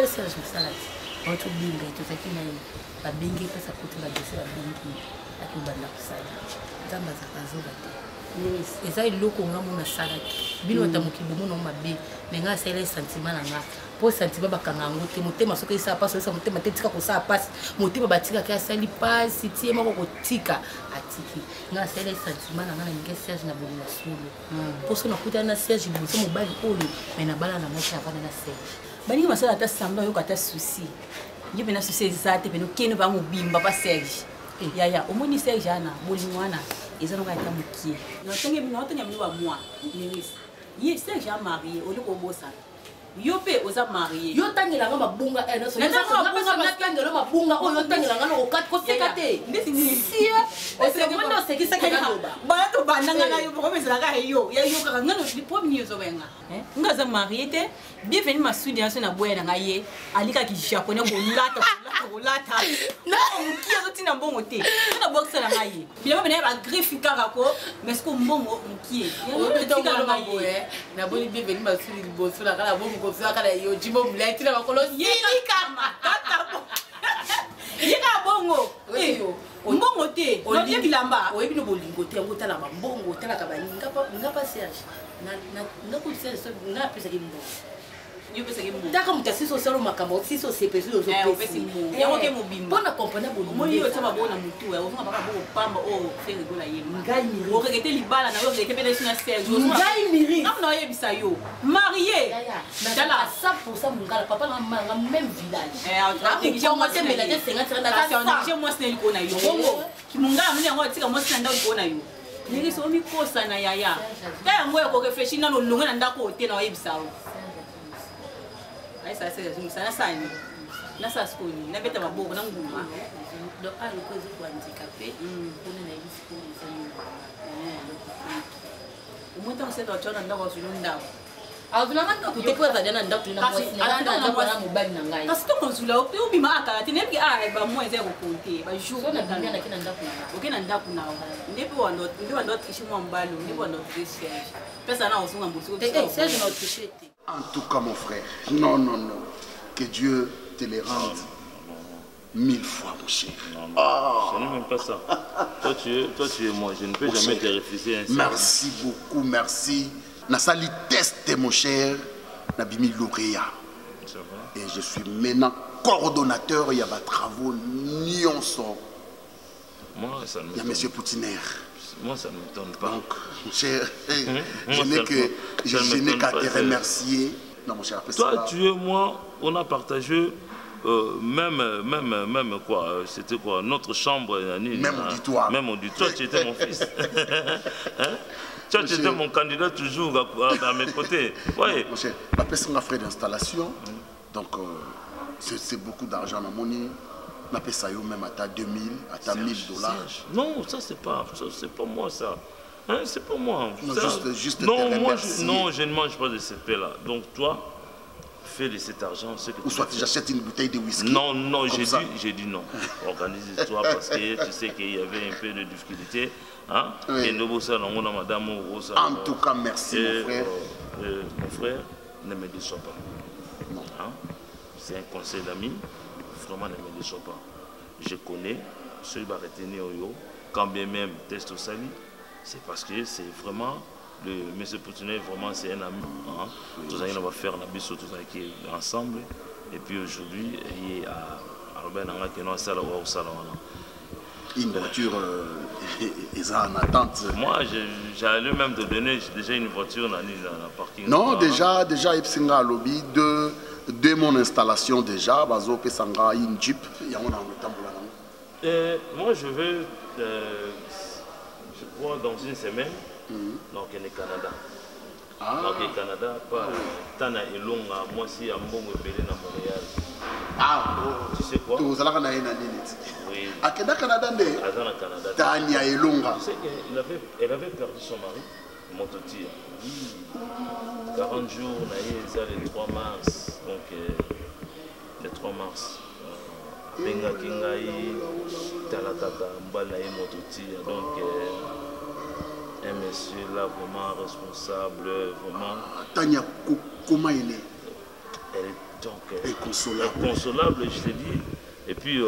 F: Serge Masalati auto binga tozaki na ye babengi pesa kote ba dossier babengi akibanda kusala nzamba za kazoba te eza eloko nga mona salaki bino batamoki bomona mabe me nga asala sentiment na nga po sentiment bakanga yango te motema soki esala pasi oyesa motema te tika kosala pasi motema batikaki asali pasi tie moko kotika atiki nga asala sentiment na nga na ninge Serge na bolinga solo mposo nakutana na Serge liboso mobali oyo me na bala na moki avanda na Serge
G: baningi basala ata samba oyoka ata susi ye pena susi eza te pena okende bamobimba pa Serge yaya omoni Serge ana bolingo wana eza nonga ata mokie naotenge bino bamwa ye Serge a marié oloko obosana yo pe oza marié
F: yo tangelanga mabunga natangela mabunga oyo tangelanga no okati koseka te
G: bana tobandanga na yo pokomezelaka yo yayokaka ngano lipomi ozobenga nga aza marié te bienvenu masudi naso na boya na ngai ye alikaki japonais kolata moki azotina mbongo te na bokisa na ngai ye biloko bena ye bagriffe kaka ko mais ko mbongo mokie
F: naboni bienvenu masudi liboso na kala bongo kosaka na yo jimbo mulai tina bakolo
G: yilikama tata yika bongo mbongo te oyebi bilamba
F: oyebi no bolingo te yango tala mbongo tala ka baninga pa Serge na ko Serge na pesa ki mbongo yo pesa ki mbongo taka mutasiso solo makambo siso sepesi zo pesi
G: yango ke mobimba
F: pona comprendre bolingo
G: mo yo tama bona mutu ya ofunga baka bo pamba o fere gola yema ngai miri o kekete libala na yo kekete pele sina Serge
F: ngai miri
G: na na yebisa yo marié
F: dala 100% mungala papa na manga même village
G: on moi c'est mela 50 ans je moi c'est liko na yo kimungala muni yango tika moi c'est ndao liko na yo ngi so mi kosa na yaya ka yango ko refresh na no longa na ndako te na yebisa yo ai ça c'est ça sani na sa skoni na beta maboko na nguma
F: donc a le cause ko handicapé on na yebisa ko sani
G: umuntu aseto achona ndako zulu ndako
F: avulanga ndako te kwa zadana ndako na mwasi na mobali na ngai
G: kasi to konzula obima aka te nebi ba mwezi ya kokonte ba jour
F: na bimia na kina ndako na
G: okena ndako na ndebi wando tricher mwa mbalo ndebi wando tricher pesa na osunga mbuso
F: Serge na tricher.
C: En tout cas mon frère, non, que Dieu te les rende 1000 fois mon cher.
B: Ce n'est même pas ça. Toi tu es moi, je ne peux mon jamais cher. Te refuser ainsi.
C: Merci beaucoup, merci. Nasali teste mon cher, Nabimi lauréat. Et je suis maintenant coordonnateur, il y a des travaux Nyonso.
B: Moi, ça
C: il y a M. Poutiner.
B: Moi, ça ne m'étonne pas.
C: Donc, mon cher, je n'ai qu'à te remercier. Non, mon cher,
B: toi, ça, tu et moi, on a partagé même quoi, c'était quoi, notre chambre.
C: Même auditoire.
B: Même auditoire, tu étais mon fils. Hein? Tu étais mon candidat toujours à mes côtés. Ouais.
C: Mon cher, la personne a frais d'installation, donc c'est beaucoup d'argent à monnaie. On appelle ça même à 2000, à 1000 $.
B: Non, ça c'est pas moi ça. Hein, c'est pas moi.
C: Non,
B: ça,
C: juste
B: non, moi je ne mange pas de ces paix là. Donc toi, fais de cet argent ce que
C: ou soit j'achète une bouteille de whisky.
B: Non, j'ai dit non. Organise-toi parce que tu sais qu'il y avait un peu de difficulté. Hein? Oui. Et nous, ça, madame,
C: en tout cas, merci mon frère.
B: Mon frère, ne me déçois pas. Non. Hein? C'est un conseil d'ami. Vraiment, ne me déçois pas. Je connais ceux qui vont retenir quand bien même test au sali, c'est parce que c'est vraiment le monsieur Poutiner, vraiment c'est un ami. Hein? Tout ça, on va faire un abysse ensemble. Et puis aujourd'hui, il y a Robert Nanga qui est dans la salle au salon.
C: Une voiture est en attente.
B: Moi, j'allais même te donner déjà une voiture dans le parking.
C: Non, déjà, il y a lobby de mon installation déjà. Il y a une Jeep.
B: Moi, je veux, je crois, dans une semaine, donc il est Canada. Donc le Canada, pas tant à Elonga, moi aussi à Mbongo Belé dans Montréal. Tu sais quoi?
C: Oui. À Canada,
B: Tania
C: Elonga.
B: Tu sais qu'elle avait perdu son mari, Mototir. 40 jours, le 3 mars. Donc le 3 mars. Benga Kingaï, Talatata, Mbalaï Mototir. Donc un monsieur là vraiment responsable, vraiment.
C: Tania, comment elle est?
B: Elle est donc
C: inconsolable.
B: Inconsolable, je te dis. Et puis,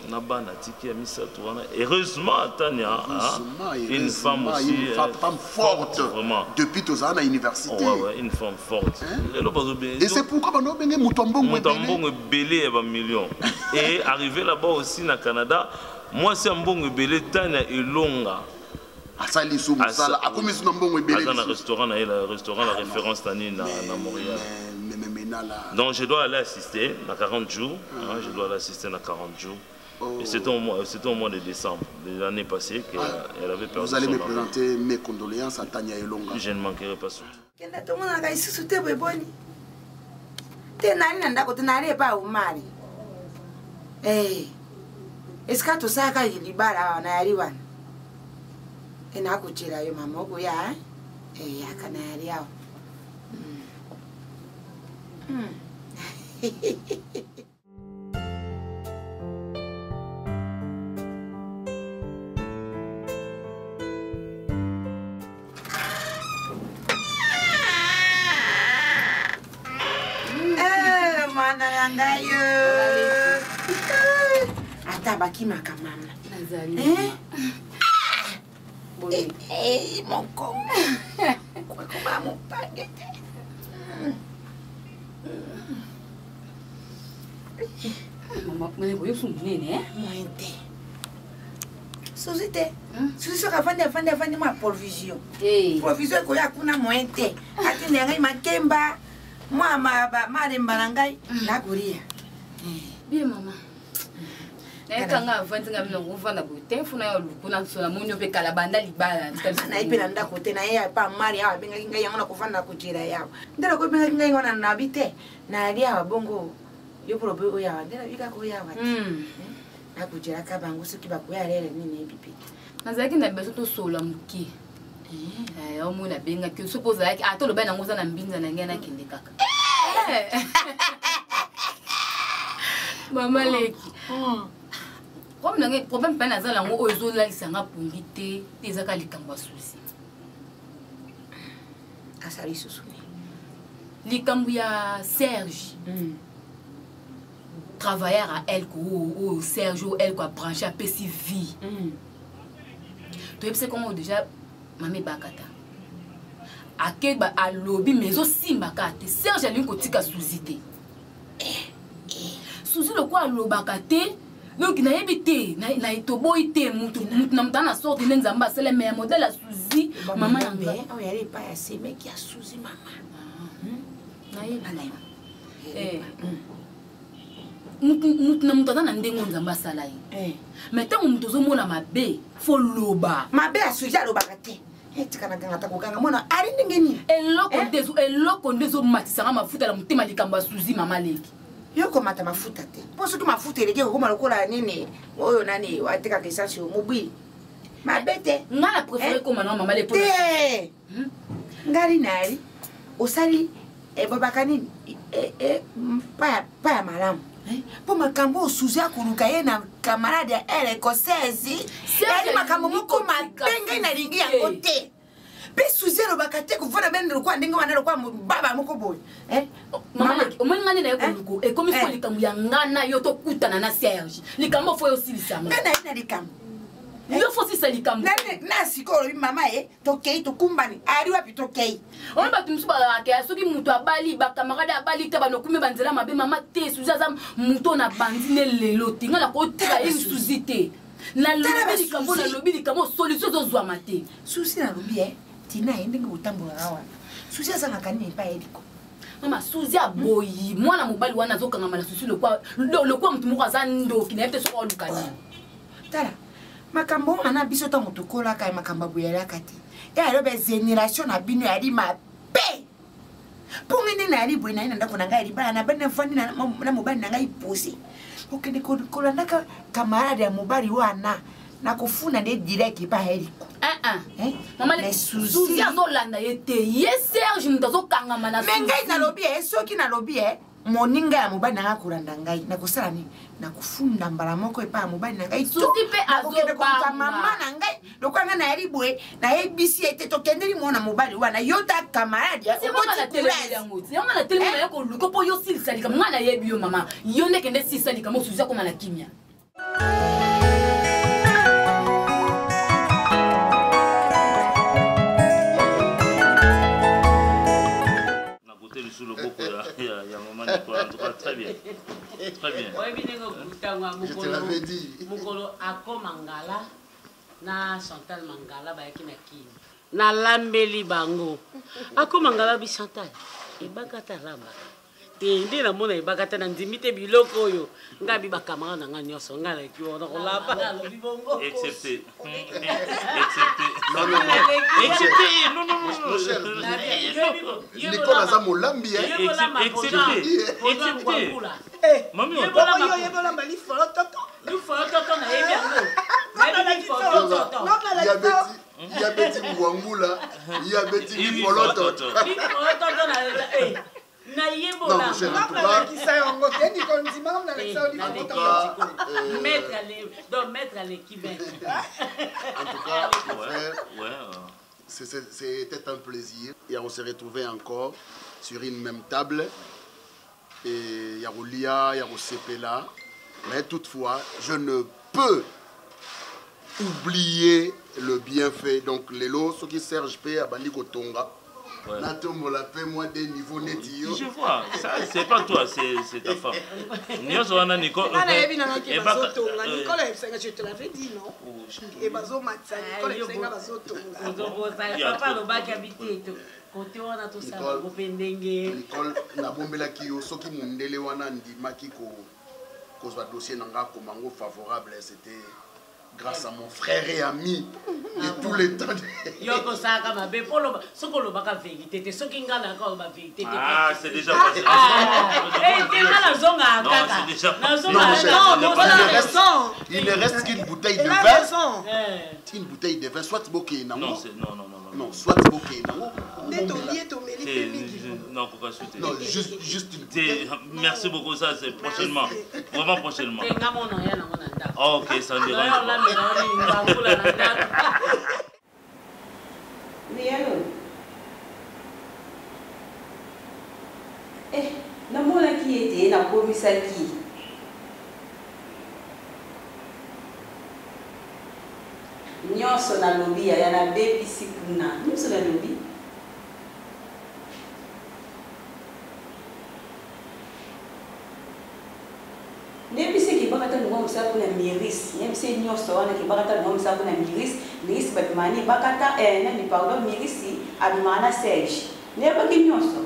B: Naba Natiki a mis ça tout. Heureusement, Tania, une femme aussi.
C: Une femme forte.
B: Vraiment.
C: Depuis tous ans à l'université.
B: Ouais, une femme forte.
C: Et c'est pourquoi nous avons Moutombong
B: Belé est un million. Et arrivé là-bas aussi, au Canada, moi, c'est un bon belé, Tania et Longa.
C: Asali sou musala akomi sou mbongo ebele
B: dans le restaurant la référence tani na Montréal. Donc je dois aller assister dans 40 jours, je dois aller assister dans 40 jours. Et c'était au mois de décembre de l'année passée qu'elle avait perdu.
C: Vous allez me présenter mes condoléances à Tania Elonga.
B: Je ne manquerai pas ça.
A: Kenda to mona ga isusu te boni. Te nani nanda ko te nari pa umari. Eska to saka libara na yari wana. Ena kuchira yo mama oku ya akana yari yao. Mana yangayo. Atabaki makamama.
F: Nazali.
A: Mon con. Quoi comment mon paquet.
F: Maman, mais vous êtes né,
A: Mointe. Suzite. Suzi ka fande ma provision. Provision ko ya kuna mointe. Ati ngai makemba. Mama ma de mbarangai na kuria.
F: Bien maman. Kanga avanti nga mina nguvana bote funa yo lukuna sona munyo pe kala banda libala
A: na ipela ndako te na ye pa mari awa benga kinga yango na kufana kujira yawo ndela ko benga kinga yango na bite na ali awa bongo yo probe o yawa ndela bika ko yawa na kujira ka bangu suki ba ko ya lele nini bibi
F: nazaki na beso to sola muki o mona benga ki suppose yake atolo bana ngoza na mbinza na ngena kinde kaka mama leki comme nange problème pas nazala ngo ozo la lisanga pungité ezaka likamba souci
A: asali susuni
F: likambu ya Serge travailleur à elle ko Serge elle ko branché à PCV tu sais comment déjà mami bakata akeba a lobby mais aussi mbakate Serge ali ko tika susité souci le quoi lobakate donc na yebité na itoboité mutu na mtana sorte nzamba c'est le meilleur modèle à Suzy maman yanga
A: on y allait pas assez mais qui a Suzy maman
F: na yebala mutu na mtana na ndengo nzamba sala yi mais tant mutu zo mona mabe fo loba
A: mabe a Suzy alobakate etikana ganga takokanga mona ari ndengeni
F: eloko ndezo matisanga mafuta la mutema likamba Suzy mama leki
A: yoko mata mafuta te poso ki mafuta eleke kokoma lokola nini oyo nani wateka kesasi mobili mabete
F: nga la préféré koma na mama le po
A: ngari nari osali babaka nini pa ya malamu po makambo Suzy akuluka ye na camarade ya elle écossaise yali makambo moko mabenga na lingi yango te pe Suzy alobaka te kuvona bende lokwa ndenge wana lokwa baba moko boye
F: mama omoni ngani na ekoluko ekomi fo likambo ya ngana yo tokutana na Serge likambo fo yo silisanga
A: ngana ina likambo
F: yo fo sisa likambo
A: na sikolo mama tokei tokumbani ari wapi tokei
F: on ba tumsu ba ke soki mutu abali ba camarade abali te ba nokume banzela mabe mama te Suzy za muto na bandine lelo tinga la ko tika une Suzy te na lobi likambo solution zo zwa mate
A: Suzy na lobi tina ndenge utambola awa Suzy azanga kanini pa eliko
F: mama Suzy aboyi mwana mobali wana zokanga mala Suzy lokwa mutu moko aza ndoki na yete soko lukani
A: tala makambo ana biso ta mutu kola kai makamba buyela kati ya robe génération na bino yali mabe pongene na yali bwena nda kuna ngai libala na bana fandi na mobali na ngai posi okende kola ndaka camarade ya mobali wana na kufuna nde direct pa heliko
F: mama le Suzy azolanda yete ye Serge mutazo kanga mana
A: mengai na lobi soki na lobi
L: moninga ya mobali nanga kolanda ngai nakosala nini nakofunda mbala moko epai ya mobali na ngai
F: susi mpe
L: nakokende koluka mama na ngai lokola ngai nayali boye nayebisi ye te tokendeli mona mobali wana yo ta camarade
F: yango na telema ya koluka mpo yo silisa likama nga nayebi yo mama yo nde kende silisa likama osusi akoma na kimia
B: Sous le beaucoup, il y a un moment de en tout cas très bien. Très bien.
C: Je te l'avais dit.
J: Mukolo ako mangala na Chantal mangala ba yakina kini. Na lambeli bango. Ako mangala bi Chantal. Ibakata ramba. Tende na mona ibakata na ndimite biloko yo. Ngabi ba kamara na nga nyoso ngala ki ona ko lapa.
B: Excepté.
C: Non. Nicolas a mon lambi.
B: Excepté. Mami, on
C: il y a Betty Mouangula, il y a Betty Mipoloto.
J: Mettre à l'équipe.
C: En tout cas, c'était un plaisir. Et on s'est retrouvés encore sur une même table. Et il y a Lia, il y a Sepela. Mais toutefois, je ne peux oublier le bienfait. Donc, les lots, ceux qui Serge P. à Bandiko Tonga.
B: Je vois, c'est pas toi, c'est ta femme.
A: Nicole, je te l'avais dit, non? Et Bazo Matza, Nicole,
C: na bombela kiyo soki mundele wana ndimaki ko za dossier nanga komango favorable, c'était grâce à mon frère et ami de tous les temps.
J: Yoko saka mabe polo sokolo baka vérité ce qui ngala ka ba vérité.
B: Ah, c'est déjà passé.
J: La zonga
C: il ne reste qu'une bouteille de vin. Une bouteille de vin soit boké na.
B: Non, c'est non,
C: soit boké na.
B: Non, pourquoi suite?
C: Non, juste une bouteille.
B: Merci beaucoup, ça c'est prochainement. Vraiment prochainement. Ok, ça ne dérange pas.
M: namona ki ete nakomisaki nyonso nalobi ya nabebisi kuna nyonso nalobi nebisi kibakata lungo mosala kuna miris nebisi nyonso wana kibakata lungo mosala kuna miris babimani bakata nani pardon mirisi abimana Serge nebaki nyonso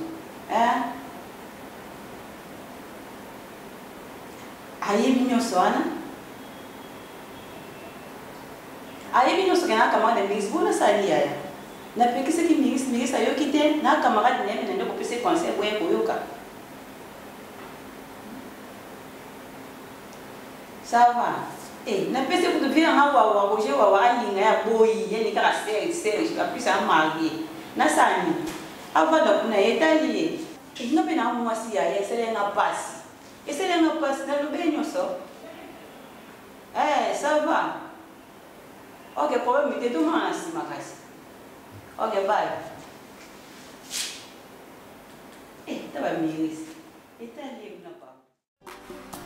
M: ayebi nyonso wana ayebi nyonso ke nakamata miris bona sali yaya napekisaki miris ayoki te nakamata neme nende kopesa conseil boye koyoka ça va napesi kutu vina nga wawa roger wawa alinga ya boyi yeni kaka Serge kapisi amarie nasani avanda kuna yetali ye nga mpe na mwasi yaya eselenga pasi nalobe nyonso ça va ok problème te tomona na nsima kasi ok bye taba mirisi etali ye kuna pa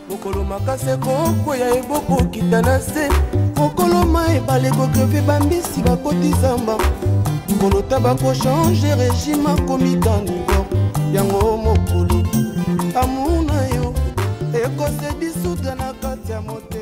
K: mokolo makasi ekokwea ebokokita na se mokoloma ebale kokreve bambisi bakoti zamba kolota bakochange régime akomi kanigor yango mokolo amuna yo ekose disudre na kati ya moto